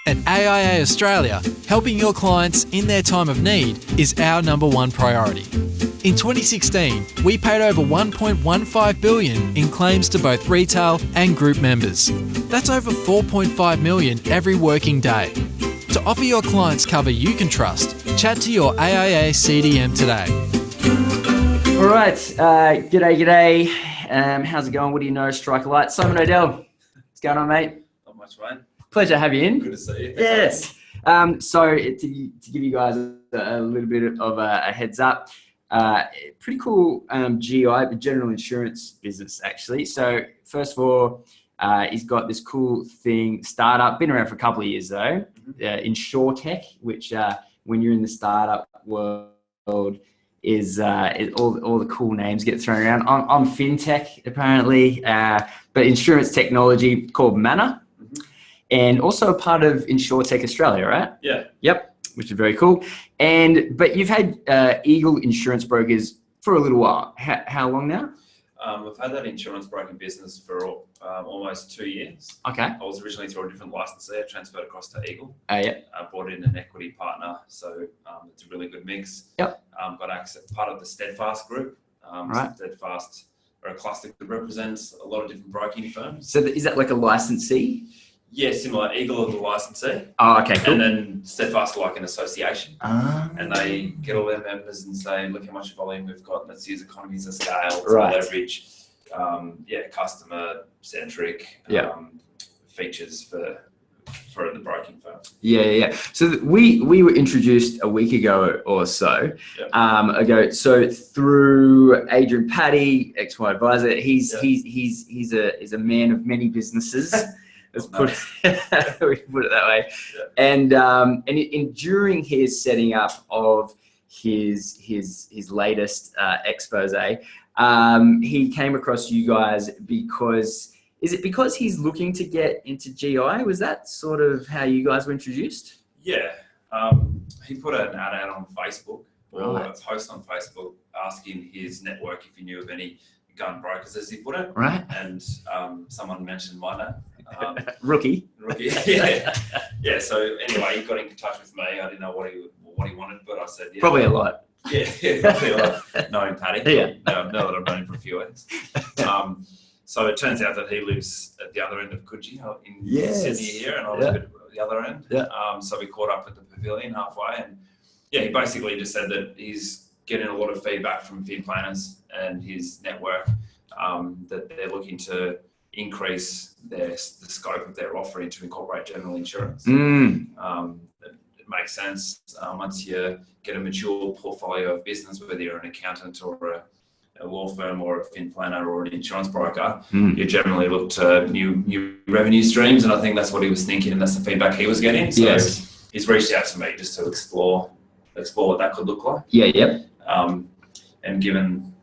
At AIA Australia, helping your clients in their time of need is our number one priority. In 2016, we paid over $1.15 billion in claims to both retail and group members. That's over $4.5 million every working day. To offer your clients cover you can trust, chat to your AIA CDM today. All right, g'day. How's it going? What do you know? Strike a light. Simon O'Dell, what's going on, mate? Not much, mate. Pleasure to have you in. Good to see you. Yes. So to give you guys a little bit of a heads up, pretty cool GI, general insurance business actually. So first of all, he's got this cool thing, startup, been around for a couple of years though, InsurTech, which when you're in the startup world is all the cool names get thrown around. I'm fintech apparently, but insurance technology called Manor. And also a part of InsurTech Australia, right? Yeah. Yep, which is very cool. But you've had Eagle Insurance Brokers for a little while. How long now? We've had that insurance broking business for almost 2 years. Okay. I was originally through a different licensee. I transferred across to Eagle. Yeah. I brought in an equity partner, so it's a really good mix. Yep. Got access part of the Steadfast group. Right. Steadfast are a cluster that represents a lot of different broking firms. So is that like a licensee? Yeah, similar. Eagle are the licensee. Oh, okay, cool. And then Steadfast are like an association. Ah. And they get all their members and say, look how much volume we've got. Let's use economies of scale to Right. leverage, customer-centric features for the broking firm. Yeah. So we were introduced a week ago or so. Yep. So through Adrian Paddy, XY Advisor, he's a man of many businesses. Let's put it that way. Yeah. And during his setting up of his latest expose, he came across you guys because he's looking to get into GI? Was that sort of how you guys were introduced? Yeah. He put an ad out on Facebook or a post on Facebook asking his network if he knew of any gun brokers, as he put it. Right. And someone mentioned my name. Rookie. Yeah. So anyway, he got in touch with me. I didn't know what he wanted, but I said, yeah. Probably a lot. Yeah, probably a lot. Knowing Paddy. Yeah. Now that I've known him for a few weeks. So it turns out that he lives at the other end of Coogee in Sydney here, and I live at the other end. Yeah. So we caught up at the pavilion halfway, and he basically just said that he's getting a lot of feedback from fin planners and his network that they're looking to increase the scope of their offering to incorporate general insurance. It makes sense. Once you get a mature portfolio of business, whether you're an accountant or a law firm or a fin planner or an insurance broker, you generally look to new revenue streams. And I think that's what he was thinking, and that's the feedback he was getting. So he's reached out to me just to explore what that could look like. Yeah, yep. And given,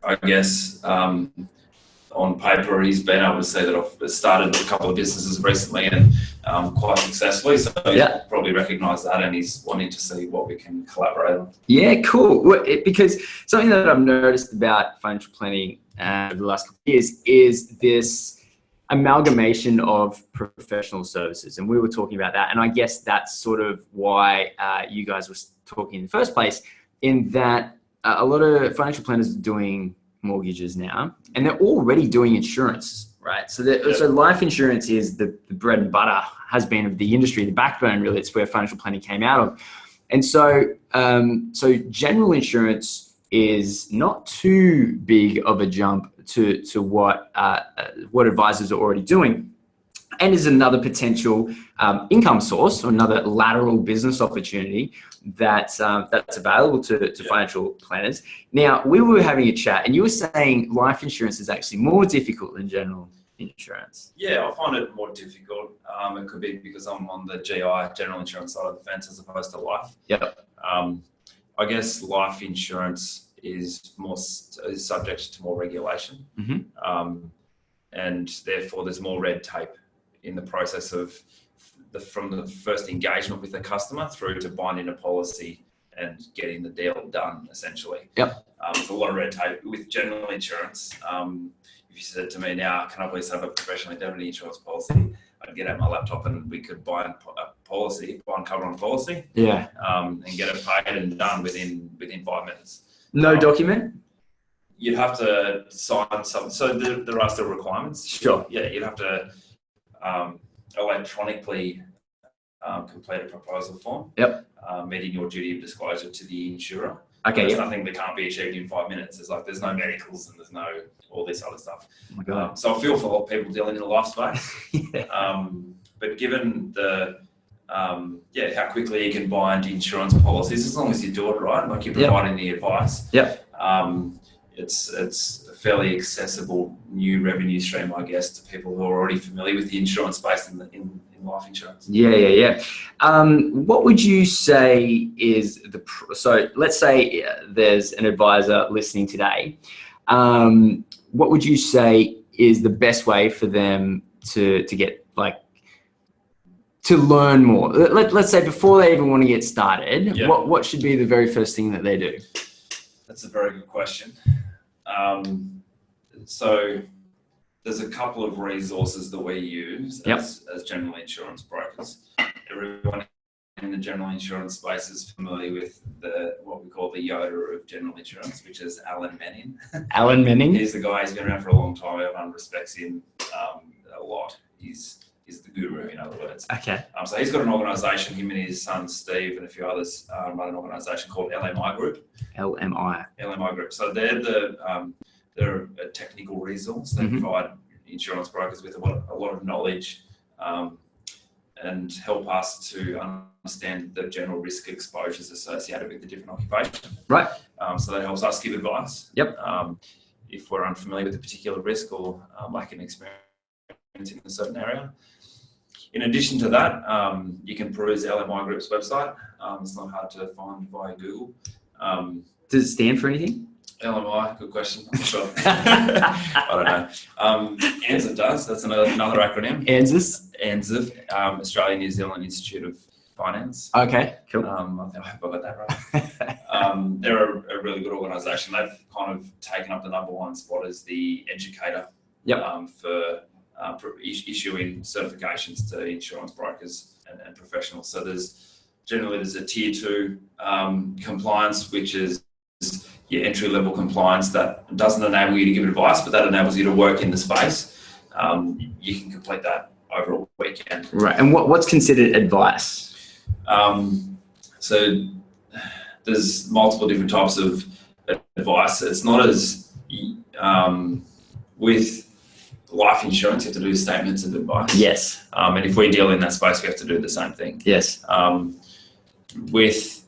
I guess, on paper, he's been able to see that I've started a couple of businesses recently and quite successfully. So he's probably recognised that, and he's wanting to see what we can collaborate on. Yeah, cool. Because something that I've noticed about financial planning over the last couple of years is this amalgamation of professional services. And we were talking about that. And I guess that's sort of why you guys were talking in the first place, in that a lot of financial planners are doing mortgages now, and they're already doing insurance, right? So life insurance is the bread and butter, has been of the industry, the backbone really. It's where financial planning came out of. And so general insurance is not too big of a jump to what advisors are already doing, and is another potential income source or another lateral business opportunity that's available to financial planners. Now, we were having a chat, and you were saying life insurance is actually more difficult than general insurance. Yeah, I find it more difficult. It could be because I'm on the GI, general insurance side of the fence, as opposed to life. Yep. I guess life insurance is subject to more regulation, and therefore there's more red tape in the process of from the first engagement with the customer through to binding a policy and getting the deal done, essentially. Yep. There's a lot of red tape with general insurance. If you said to me now, can I please have a professional indemnity insurance policy? I'd get out my laptop and we could buy and cover on policy, Yeah. and get it paid and done within 5 minutes. No document? You'd have to sign something. So there are still requirements. Sure. Yeah, you'd have to electronically complete a proposal form. Yep. Meeting your duty of disclosure to the insurer. Okay. There's Yep. nothing that can't be achieved in 5 minutes. There's no medicals and there's no all this other stuff. Oh my God. So I feel for a lot of people dealing in the life space. Yeah. But given the how quickly you can bind insurance policies, as long as you do it right, like you're providing the advice. Yep. It's a fairly accessible new revenue stream, I guess, to people who are already familiar with the insurance space in life insurance. Yeah. What would you say is so let's say there's an advisor listening today. What would you say is the best way for them to get to learn more? Let's say before they even want to get started, what should be the very first thing that they do? That's a very good question. So there's a couple of resources that we use as general insurance brokers. Everyone in the general insurance space is familiar with what we call the Yoda of general insurance, which is Alan Menning. Alan Menning? He's the guy who's been around for a long time. Everyone respects him a lot. He's the guru, in other words. Okay. So he's got an organisation, him and his son Steve and a few others run an organisation called LMI Group. LMI Group. So they're a technical resource. They provide insurance brokers with a lot of knowledge and help us to understand the general risk exposures associated with the different occupations. Right. So that helps us give advice. Yep. If we're unfamiliar with a particular risk or lacking experience in a certain area. In addition to that, you can peruse LMI Group's website. It's not hard to find via Google. Does it stand for anything? LMI, good question. I'm not sure. I don't know. ANZIF does. That's another acronym. ANZIF, Australian New Zealand Institute of Finance. Okay, cool. I hope I got that right. They're a really good organisation. They've kind of taken up the number one spot as the educator for issuing certifications to insurance brokers and professionals. So there's a tier 2 compliance, which is your entry-level compliance that doesn't enable you to give advice, but that enables you to work in the space. You can complete that over a weekend. Right. And what's considered advice? So there's multiple different types of advice. It's not as with life insurance, you have to do statements of advice. Yes. And if we deal in that space, we have to do the same thing. Yes. With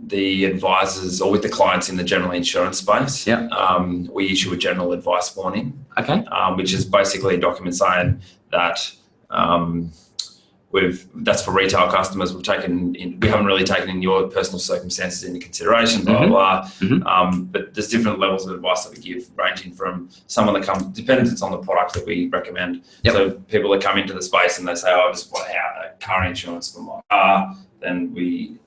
the advisors or with the clients in the general insurance space, we issue a general advice warning. Okay. Which is basically a document saying that that's for retail customers. We haven't really taken in your personal circumstances into consideration, blah, blah, blah. But there's different levels of advice that we give, ranging from someone that comes, dependent on the product that we recommend. So people that come into the space and they say, I just want to have car insurance for my car, then we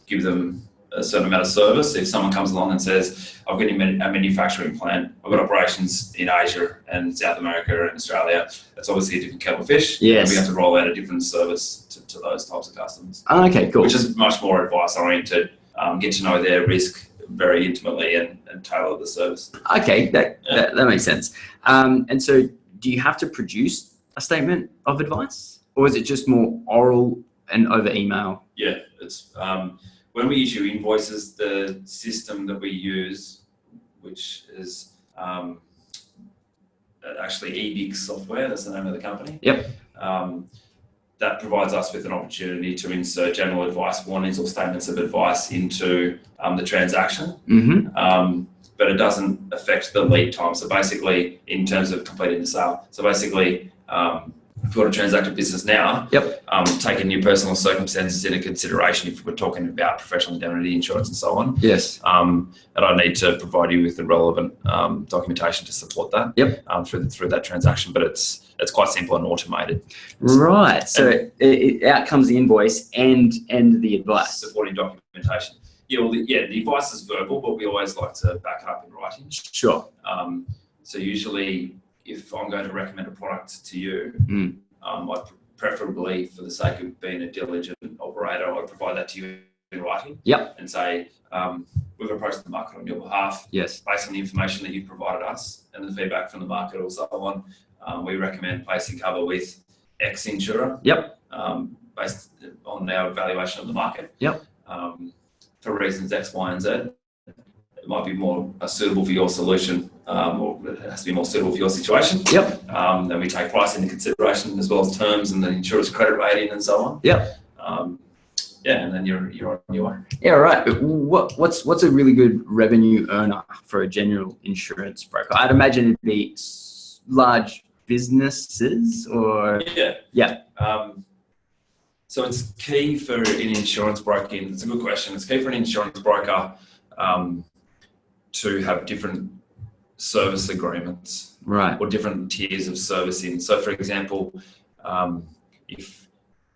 give them a certain amount of service. If someone comes along and says, I've got a manufacturing plant, I've got operations in Asia and South America and Australia, that's obviously a different kettle of fish. Yes. And we have to roll out a different service to those types of customers. Okay, cool. Which is much more advice oriented, get to know their risk very intimately and tailor the service. Okay, that makes sense. And so do you have to produce a statement of advice, or is it just more oral and over email? Yeah, it's when we issue invoices, the system that we use, which is actually EBIX software, that's the name of the company. Yep. That provides us with an opportunity to insert general advice warnings or statements of advice into the transaction. But it doesn't affect the lead time. So basically, in terms of completing the sale. So basically, if you want to transact a business now, taking your personal circumstances into consideration, if we're talking about professional indemnity insurance and so on. Yes. And I need to provide you with the relevant documentation to support that. Through that transaction, but it's quite simple and automated. Right. So out comes the invoice and the advice. Supporting documentation. The advice is verbal, but we always like to back it up in writing. Sure. So usually, if I'm going to recommend a product to you, I'd preferably, for the sake of being a diligent operator, I'd provide that to you in writing. Yep. And say, we've approached the market on your behalf. Yes. Based on the information that you've provided us and the feedback from the market or so on, we recommend placing cover with X insurer. Yep. Based on our evaluation of the market. Yep. For reasons X, Y, and Z. It might be more suitable for your solution, or it has to be more suitable for your situation. Yep. Then we take price into consideration as well as terms and the insurer's credit rating and so on. Yep. And then you're on your way. Yeah, right. What's a really good revenue earner for a general insurance broker? I'd imagine it'd be large businesses or yeah. So it's key for an insurance broking. It's a good question. It's key for an insurance broker to have different service agreements, right, or different tiers of servicing. So, for example, if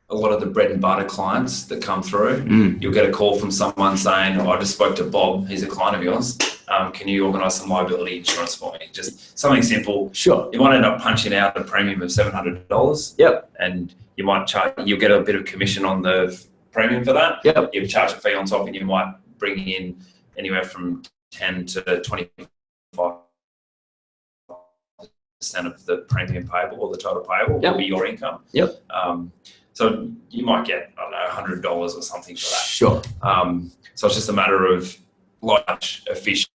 a lot of the bread and butter clients that come through, you'll get a call from someone saying, I just spoke to Bob, he's a client of yours. Can you organise some liability insurance for me? Just something simple. Sure. You might end up punching out a premium of $700. Yep. And you might you'll get a bit of commission on the premium for that. Yep. You charge a fee on top, and you might bring in anywhere from 10 to 25% of the premium payable or the total payable will be your income. Yep. So you might get, I don't know, $100 or something for that. Sure. So it's just a matter of large, efficient,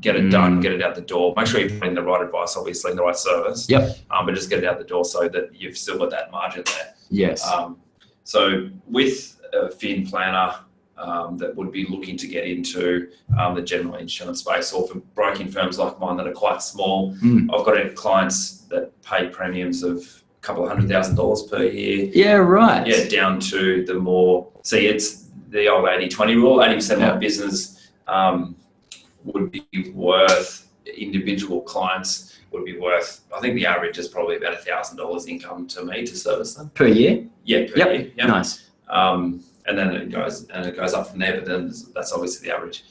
get it done, get it out the door. Make sure you're putting the right advice, obviously, in the right service. Yep. But just get it out the door so that you've still got that margin there. Yes. So with a fin planner that would be looking to get into the general insurance space, or for broking firms like mine that are quite small, I've got clients that pay premiums of a couple of $100,000 per year. Yeah, right. Yeah, down to the more, it's the old 80-20 rule. 80% of my business would be worth, individual clients would be worth, I think the average is probably about $1,000 income to me to service them. Per year? Yeah, per year. Yeah. Nice. And then it goes up from there, but then that's obviously the average.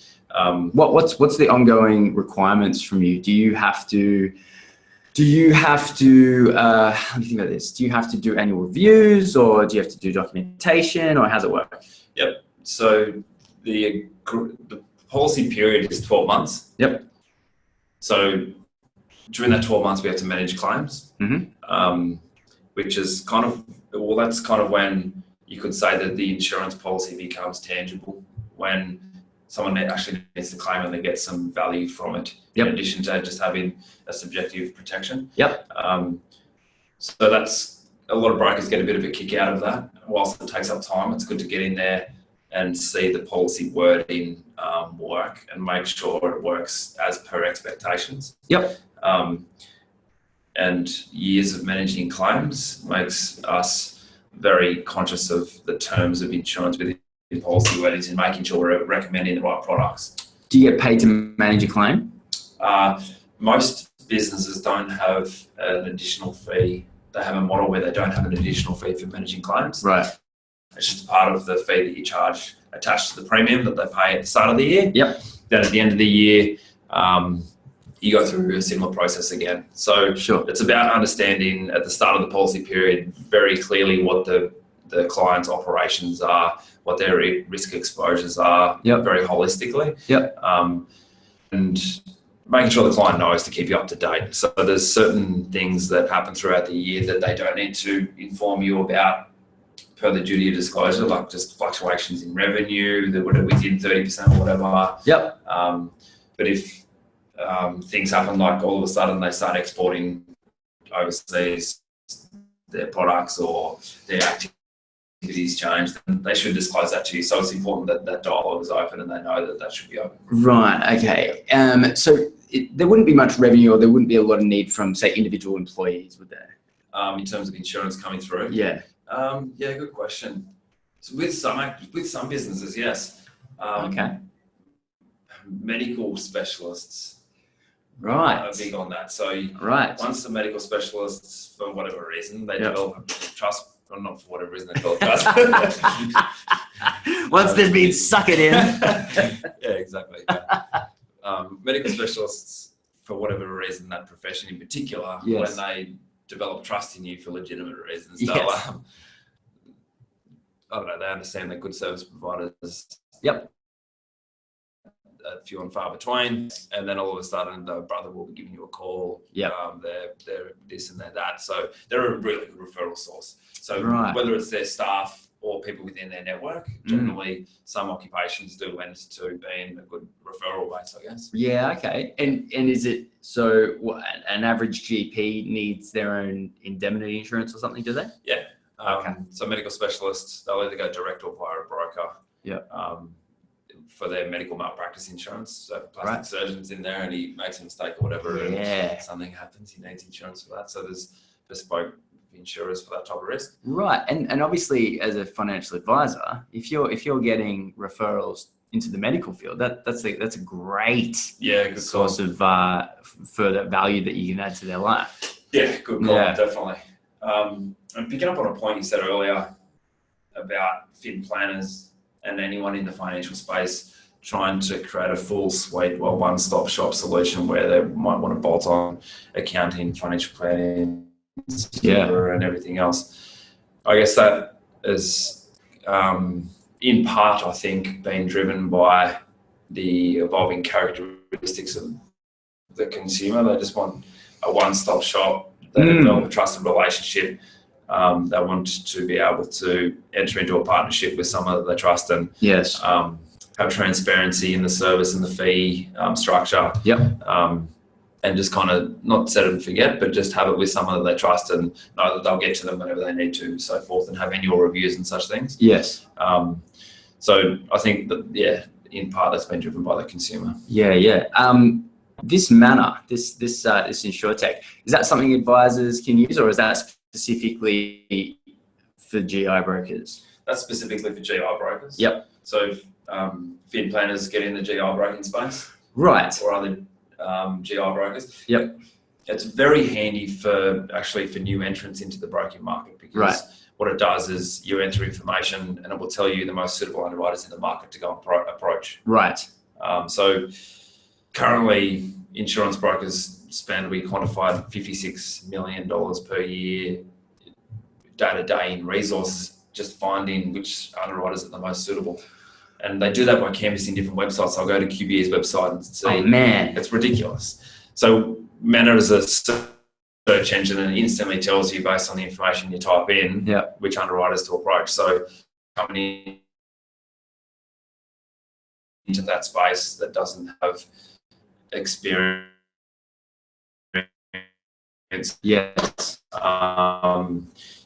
What's the ongoing requirements from you? Do you have to let me think about this. Do you have to do annual reviews, or do you have to do documentation, or how's it work? Yep. So the policy period is 12 months. Yep. So during that 12 months, we have to manage claims, which is that's kind of when you could say that the insurance policy becomes tangible, when someone actually needs to claim and they get some value from it, in addition to just having a subjective protection. Yep. So that's, a lot of brokers get a bit of a kick out of that. Whilst it takes up time, it's good to get in there and see the policy wording work and make sure it works as per expectations. Yep. And years of managing claims makes us very conscious of the terms of insurance within policy wordings and making sure we're recommending the right products. Do you get paid to manage a claim? Most businesses don't have an additional fee. They have a model where they don't have an additional fee for managing claims. Right. It's just part of the fee that you charge attached to the premium that they pay at the start of the year. Yep. Then at the end of the year, you go through a similar process again. So It's about understanding at the start of the policy period very clearly what the client's operations are, what their risk exposures are, very holistically. Yep. And making sure the client knows to keep you up to date. So there's certain things that happen throughout the year that they don't need to inform you about per the duty of disclosure, like just fluctuations in revenue that were within 30% or whatever. Yep. But if things happen, like all of a sudden they start exporting overseas their products or their activities change, then they should disclose that to you. So it's important that that dialogue is open and they know that that should be open. Right. Okay. So there wouldn't be much revenue, or there wouldn't be a lot of need from, say, individual employees, would there? In terms of insurance coming through? Yeah. Good question. So with some businesses, yes. Okay. Medical specialists. Right. Are big on that. So once the medical specialists, for whatever reason, they develop trust, or not for whatever reason they develop trust. Once they've been suckered in. Yeah, exactly. Medical specialists, for whatever reason, that profession in particular, when they develop trust in you for legitimate reasons. Yes. They'll, I don't know, they understand that good service providers, Yep. few and far between, and then all of a sudden the brother will be giving you a call. Yep. They're this and they're that. So they're a really good referral source. So Right. whether it's their staff or people within their network, generally some occupations do lend to being a good referral base, I guess. Yeah. Okay. And is it so? An average GP needs their own indemnity insurance or something? Do they? Yeah. Okay. So medical specialists, they'll either go direct or via a broker. Yeah. For their medical malpractice insurance. So if plastic surgeon's in there and he makes a mistake or whatever, Yeah. and something happens, he needs insurance for that. So there's bespoke insurers for that type of risk. Right. And obviously, as a financial advisor, if you're getting referrals into the medical field, that's a great Good source of further value that you can add to their life. Yeah, good call, Yeah. definitely. And picking up on a point you said earlier about fin planners and anyone in the financial space trying to create a full suite, one-stop shop solution where they might want to bolt on accounting, financial planning, and everything else. I guess that is in part, I think, being driven by the evolving characteristics of the consumer. They just want a one-stop shop. They develop a trusted relationship. They want to be able to enter into a partnership with someone that they trust and have transparency in the service and the fee structure. Yep. And just kind of not set it and forget, but just have it with someone that they trust and know that they'll get to them whenever they need to, and so forth, and have annual reviews and such things. Yes. So I think that, in part that's been driven by the consumer. Yeah. This Manor, this InsurTech, is that something advisors can use, or is that specifically for GI brokers? That's specifically for GI brokers. Yep. So fin planners get in the GI broking space. Right. Or other GI brokers. Yep. It's very handy for new entrants into the broking market, because what it does is you enter information and it will tell you the most suitable underwriters in the market to go and approach. Right. So currently, insurance brokers spend, we quantified $56 million per year day to day in resources, just finding which underwriters are the most suitable. And they do that by canvassing different websites. I'll go to QBE's website and see. Oh, man. It's ridiculous. So Manor is a search engine and instantly tells you, based on the information you type in, which underwriters to approach. So company into that space that doesn't have experience. Yes.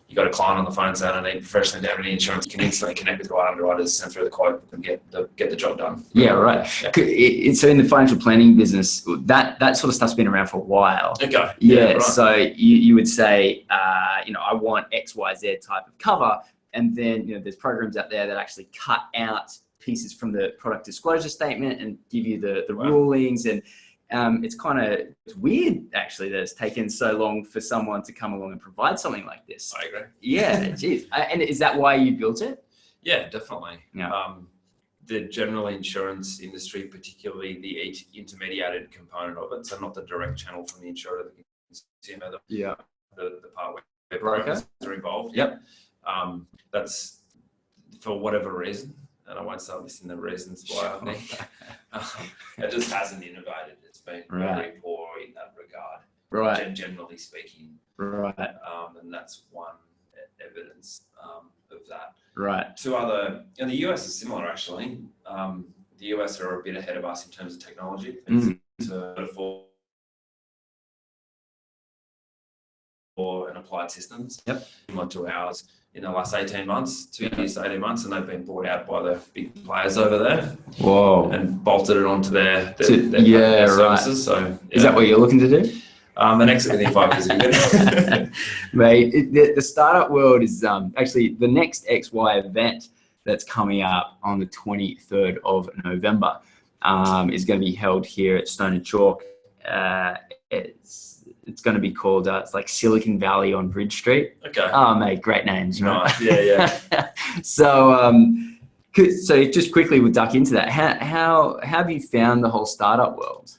You got a client on the phone saying, I need professional indemnity insurance. You can instantly connect with the right underwriters, send through the quote, and get the job done. Yeah, right. Yeah. So in the financial planning business, that sort of stuff's been around for a while. Okay. Yeah. Right. So you would say, I want XYZ type of cover, and then there's programs out there that actually cut out pieces from the product disclosure statement and give you the rulings, and it's weird actually that it's taken so long for someone to come along and provide something like this. I agree. Yeah, geez. And is that why you built it? Yeah, definitely. Yeah. The general insurance industry, particularly the intermediated component of it, so not the direct channel from the insurer to the consumer, the part where brokers are involved. Yep. That's for whatever reason, and I won't start listing the reasons why. I think it just hasn't innovated. It's been very poor in that regard. Right. Generally speaking. Right. And that's one evidence of that. Right. Two other, and the US is similar actually. The US are a bit ahead of us in terms of technology. And applied systems. Yep. Similar to ours in the last 18 months, 2 years to 18 months, and they've been bought out by the big players over there. Whoa. And bolted it onto their services. So is that what you're looking to do? The next within 5 years is good. Mate, the startup world is actually the next XY event that's coming up on the 23rd of November is going to be held here at Stone and Chalk. It's going to be called, it's like Silicon Valley on Bridge Street. Okay. Oh, mate, great names, right? Nice. Yeah. So just quickly we'll duck into that. How have you found the whole startup world?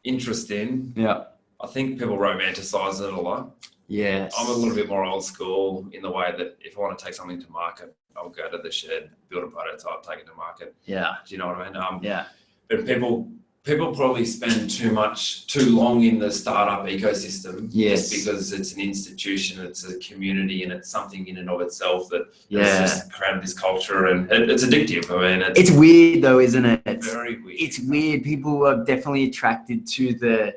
Interesting. Yeah. I think people romanticize it a lot. Yes. I'm a little bit more old school in the way that if I want to take something to market, I'll go to the shed, build a prototype, take it to market. Yeah. Do you know what I mean? Yeah. But people probably spend too long in the startup ecosystem. Yes. Just because it's an institution, it's a community, and it's something in and of itself that Yeah. has just created this culture, and it's addictive. I mean, It's weird though, isn't it? very weird. It's weird. People are definitely attracted to the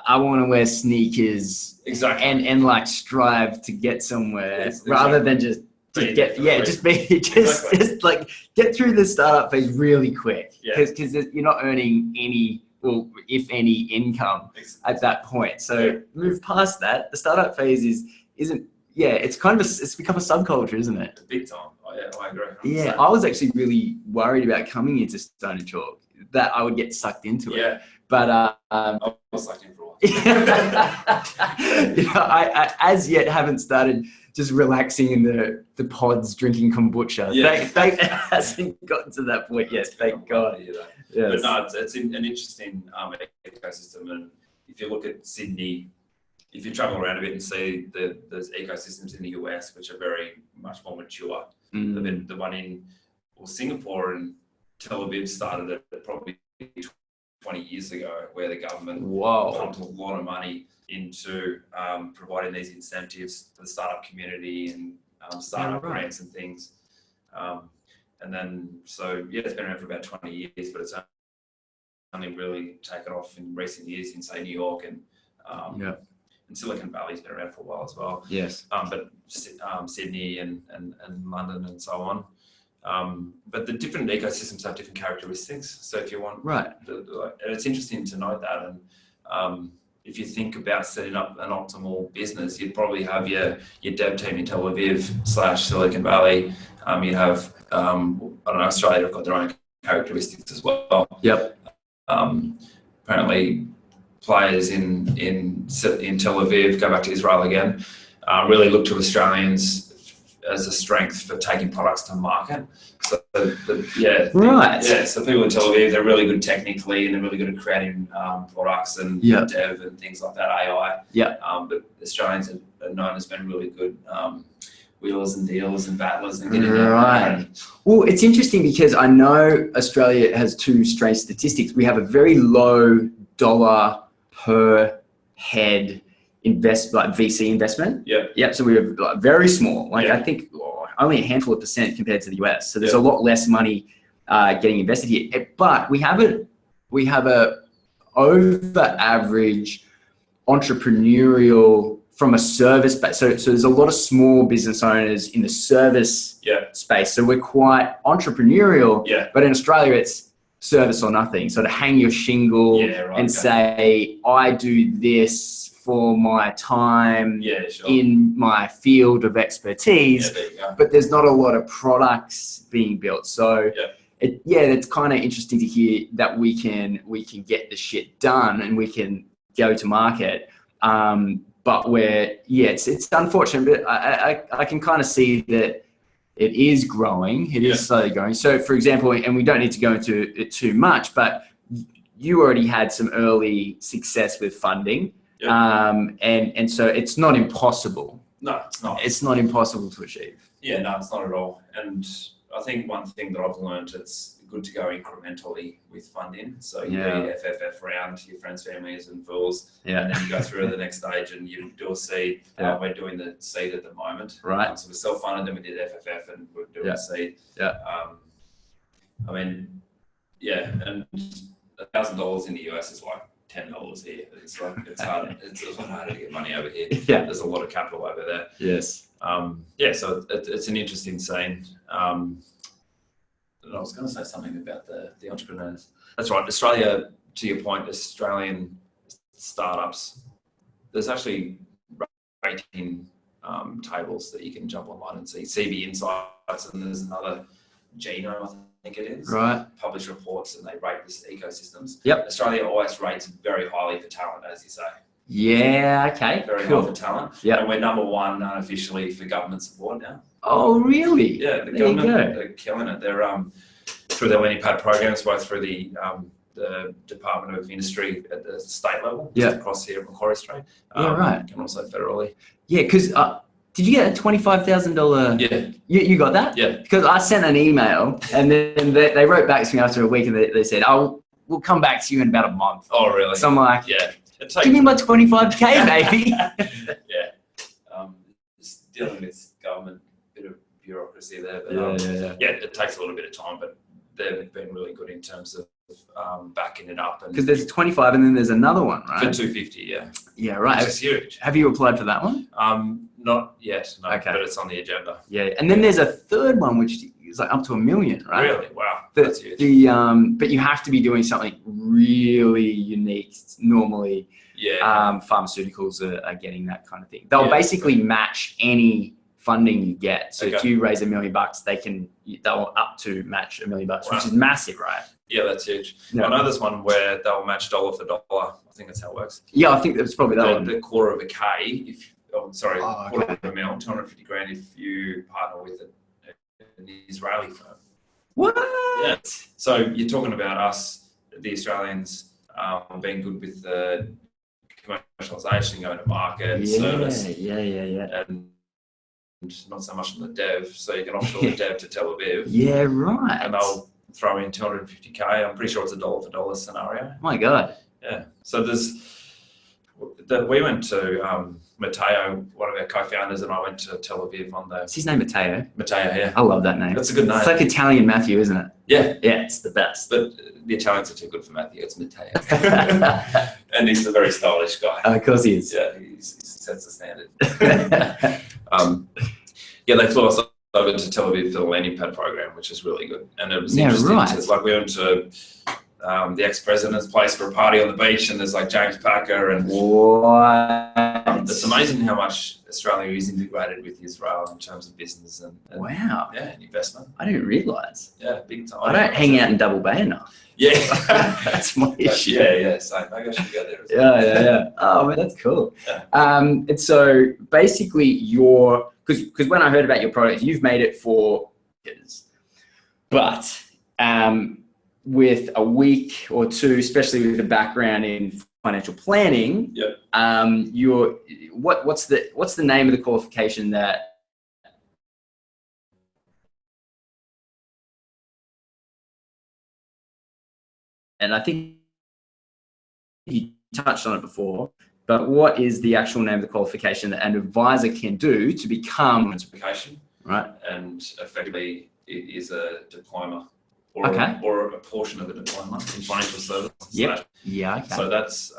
I want to wear sneakers Exactly. and like strive to get somewhere Yes, rather than just Be get there for free. just like get through the startup phase really quick Yeah. because you're not earning any, well, if any, income at that point. So Yeah. move past that. The startup phase isn't. Yeah, it's kind of it's become a subculture, isn't it? Big time. Oh, yeah, I agree. Yeah, I was actually really worried about coming into Stone and Chalk that I would get sucked into it. Yeah, But I was like in for a while. you know, I as yet haven't started just relaxing in the pods drinking kombucha. Yeah. It hasn't gotten to that point yet. Thank God. But Yes. no, it's an interesting ecosystem, and if you look at Sydney, if you travel around a bit and see those ecosystems in the US, which are very much more mature, Mm. the one in Singapore and Tel Aviv started at probably 20 years ago, where the government Whoa. pumped a lot of money into providing these incentives for the startup community and startup right. grants and things. And then, so yeah, it's been around for about 20 years, but it's only really taken off in recent years in, say, New York and Yeah. and Silicon Valley's been around for a while as well. Yes. But Sydney and London and so on. But the different ecosystems have different characteristics. So if you want, Right. and it's interesting to note that. And if you think about setting up an optimal business, you'd probably have your dev team in Tel Aviv / Silicon Valley. You'd have, I don't know, Australia have got their own characteristics as well. Yep. Apparently, players in Tel Aviv, go back to Israel again, really look to Australians as a strength for taking products to market. So Right. So people in Tel Aviv, they're really good technically, and they're really good at creating products and Yeah. dev and things like that, AI. Yeah. But Australians are known as being really good wheelers and dealers and battlers and getting there. Right. Well, it's interesting because I know Australia has two strange statistics. We have a very low dollar per head like VC investment. Yeah. Yep. So we have like very small, like Yeah. I think only a handful of percent compared to the US. So there's Yeah. a lot less money getting invested here. But we have a over average entrepreneurial from a service base. So there's a lot of small business owners in the service space. So we're quite entrepreneurial. Yeah. But in Australia, it's service or nothing. So to hang your shingle and say, I do this for my time in my field of expertise, Yeah, there you go. but there's not a lot of products being built. So it's kind of interesting to hear that we can get the shit done and we can go to market. But it's unfortunate, but I can kind of see that it is growing. It is slowly growing. So, for example, and we don't need to go into it too much, but you already had some early success with funding. Yep. And so it's not impossible. No, it's not. It's not impossible to achieve. Yeah, no, it's not at all. And I think one thing that I've learned, it's good to go incrementally with funding. So you do your FFF round, your friends, families, and fools, and then you go through to the next stage and you do a seed. We're doing the seed at the moment. Right. So we're self-funded, then we did FFF, and we're doing seed. Yeah. I mean, and $1,000 in the US is like $10 here. It's like it's hard. It's a lot harder to get money over here. Yeah. There's a lot of capital over there. Yes. So it's an interesting scene. And I was going to say something about the entrepreneurs. That's right. Australia, to your point, Australian startups, there's actually rating tables that you can jump online and see. CB Insights, and there's another Genome, I think it is. Right. Publish reports and they rate this ecosystems. Yep. Australia always rates very highly for talent, as you say. Yeah. Okay. Very cool. high for talent. Yeah. And we're number one unofficially for government support now. Oh, really? Yeah, the There you government, go. they're killing it. They're through their Lenny Pad programs, both through the the Department of Industry at the state level, Yeah. just across here at Macquarie Street. Yeah, right. And also federally. Yeah, because did you get a $25,000? Yeah, You got that? yeah. Because I sent an email and then they wrote back to me after a week and they said, "Oh, we'll come back to you in about a month." Oh, really? So I'm like, Yeah. It "Give me my 25K, baby." Yeah. Just dealing with government, bit of bureaucracy there. But, yeah. it takes a little bit of time, but they've been really good in terms of backing it up. And Because there's 25 and then there's another one, for right? 250, yeah. Yeah, Which right. is huge. Have you applied for that one? Not yet, no, Okay. but it's on the agenda. Yeah. And then there's a third one, which is like up to $1 million, right? Really? Wow. That's huge. But you have to be doing something really unique. Normally, Yeah. pharmaceuticals are getting that kind of thing. They'll Yeah. basically match any funding you get. So if Okay. you raise $1 million, they'll up to match $1 million, Wow. which is massive, right? Yeah, that's huge. Yeah. I know there's one where they'll match dollar for dollar. I think that's how it works. Yeah, I think that's probably that one. The quarter of a K, quarter okay. of a mil, 250 grand if you partner with an Israeli firm. What? Yeah. So you're talking about us, the Australians, being good with the commercialisation, going to market, service, Yeah. and not so much on the dev. So you can offshore the dev to Tel Aviv, Yeah, right. and they'll throw in 250K. I'm pretty sure it's a dollar for dollar scenario. My God. Yeah. So we went to Matteo, one of our co-founders, and I went to Tel Aviv on the Is his name Matteo? Matteo. Yeah, I love that name. that's a good name. It's like Italian Matthew, isn't it? Yeah, Yeah, it's the best. but the Italians are too good for Matthew. It's Matteo, and he's a very stylish guy. Of course he is. Yeah, he sets the standard. They flew us over to Tel Aviv for the landing pad program, which is really good, and it was interesting. right. It's like we went to the ex-president's place for a party on the beach, and there's like James Packer, and What? it's amazing how much Australia is integrated with Israel in terms of business and Wow. and investment. I didn't realise. Yeah, big time. I don't hang out in Double Bay enough. Yeah, That's my issue. yeah. So maybe I should go there. As well. Yeah. Oh, man, that's cool. Yeah. And so basically because when I heard about your product, you've made it for kids, but with a week or two, especially with a background in financial planning, Yep. what's the name of the qualification that and I think you touched on it before, but what is the actual name of the qualification that an advisor can do to become, Certification, right? and effectively it is a diploma Okay. or a portion of a diploma in financial services. Yep. Yeah, okay. So that's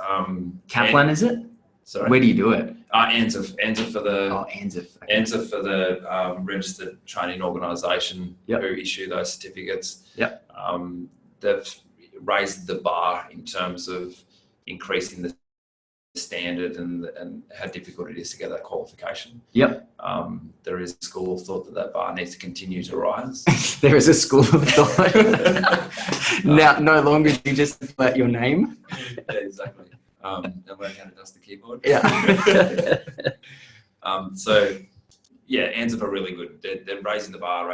Kaplan, is it? Sorry. Where do you do it? ANZIIF for the Oh, ANZIIF. Okay. ANZIIF for the registered training organisation Yep. who issue those certificates. Yep. They've raised the bar in terms of increasing the standard and how difficult it is to get that qualification. Yep. There is a school of thought that bar needs to continue to rise. There is a school of thought. Now, no longer do you just let your name. Yeah, exactly. And learn how to dust the keyboard. Yeah. ANZIIF are really good. They're raising the bar.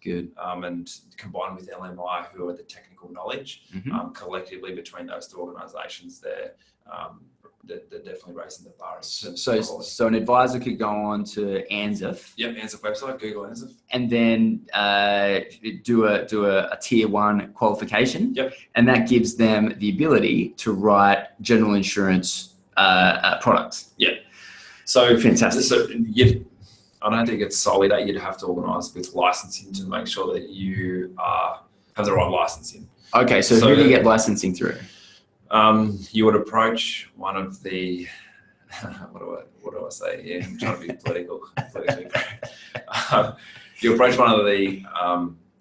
Good. And combined with LMI, who are the technical knowledge, Mhm. Collectively between those two organisations, they're definitely raising the bar. So an advisor could go on to ANZIIF Yep, ANZIIF website, Google ANZIIF. and then do a tier 1 qualification. Yep. And that gives them the ability to write general insurance products. So Fantastic. So I don't think it's solely that you'd have to organise with licensing to make sure that you have the right licensing. Okay, so who do you get licensing through? You would approach one of the what do I say here? I'm trying to be politically correct. You approach one of the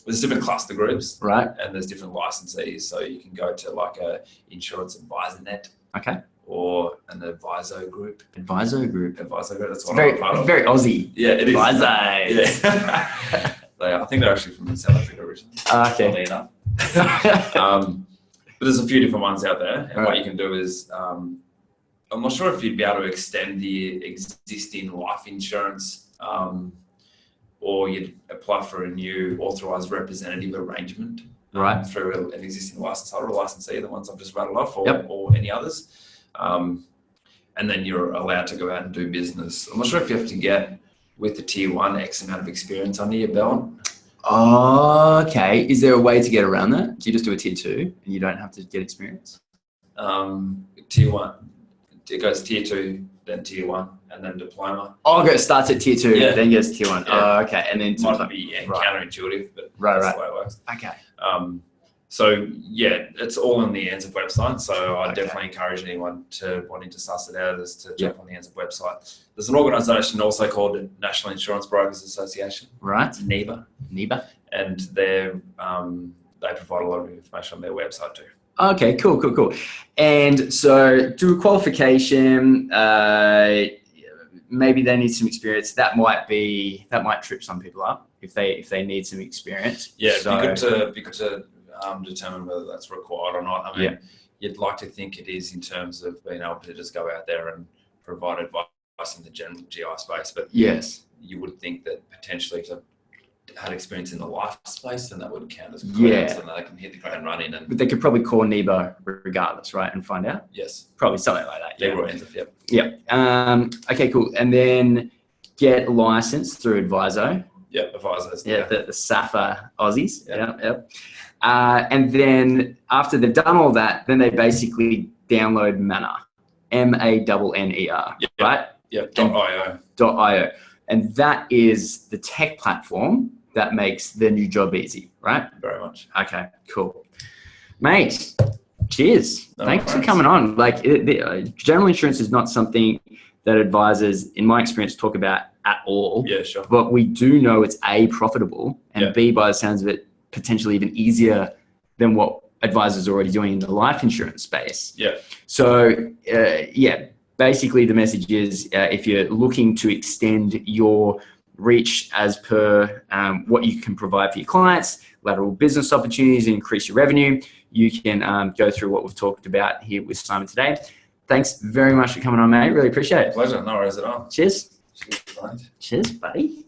there's different cluster groups, Right. and there's different licensees. So you can go to like a insurance advisor net Okay. or an advisor group. Advisor group. That's It's what very, I'm part of. very Aussie. Yeah, it is. Advisors. Yeah. I think they're actually from South Africa originally. Okay. Funnily enough. But there's a few different ones out there, and what you can do is, I'm not sure if you'd be able to extend the existing life insurance, or you'd apply for a new authorised representative arrangement. Right. through an existing license holder or licensee, the ones I've just rattled off, or, Yep. or any others. And then you're allowed to go out and do business. I'm not sure if you have to get with the tier one X amount of experience under your belt. Okay. Is there a way to get around that? Do you just do a tier 2 and you don't have to get experience? Tier one, it goes tier 2, then tier 1, and then diploma. Oh, okay. It starts at tier 2, Yeah. then goes to tier 1. Yeah. Oh, okay. And then Might be Right. counterintuitive, but Right, that's the way it works. Okay. So yeah, it's all on the ANZIIF website. So I Okay. definitely encourage anyone to wanting to suss it out is to Yep. jump on the ANZIIF website. There's an organisation also called the National Insurance Brokers Association, Right. NEBA, NEBA. and they provide a lot of information on their website too. Okay, cool. And so do a qualification, maybe they need some experience. That might trip some people up if they need some experience. Yeah, so, it'd be good to determine whether that's required or not. I mean, Yeah. you'd like to think it is in terms of being able to just go out there and provide advice in the general GI space, but yes. you would think that potentially if they had experience in the life space, then that would count as Yeah. credits and they can hit the ground running. And But they could probably call NEBA regardless, right, and find out? yes, Probably something like that. yeah, Yeah. right, yep. Yeah. Okay, cool. And then get licensed through Adviso. Yep, advisors. Yeah, the SAFA Aussies. Yeah. Yep. And then after they've done all that, then they basically download Manner, MANNER, Yeah. right? Yep, And- .io. .io. And that is the tech platform that makes the new job easy, right? Very much. Okay, cool. Mate, cheers. No Thanks for worries. coming on. Like, general insurance is not something that advisors, in my experience, talk about at all. Yeah, sure. But we do know it's A, profitable, and Yeah. B, by the sounds of it, potentially even easier than what advisors are already doing in the life insurance space. Yeah. So, basically the message is if you're looking to extend your reach as per what you can provide for your clients, lateral business opportunities, and increase your revenue, you can go through what we've talked about here with Simon today. Thanks very much for coming on, mate. Really appreciate it. Pleasure. No worries at all. Cheers. Cheers, mate. Cheers, buddy.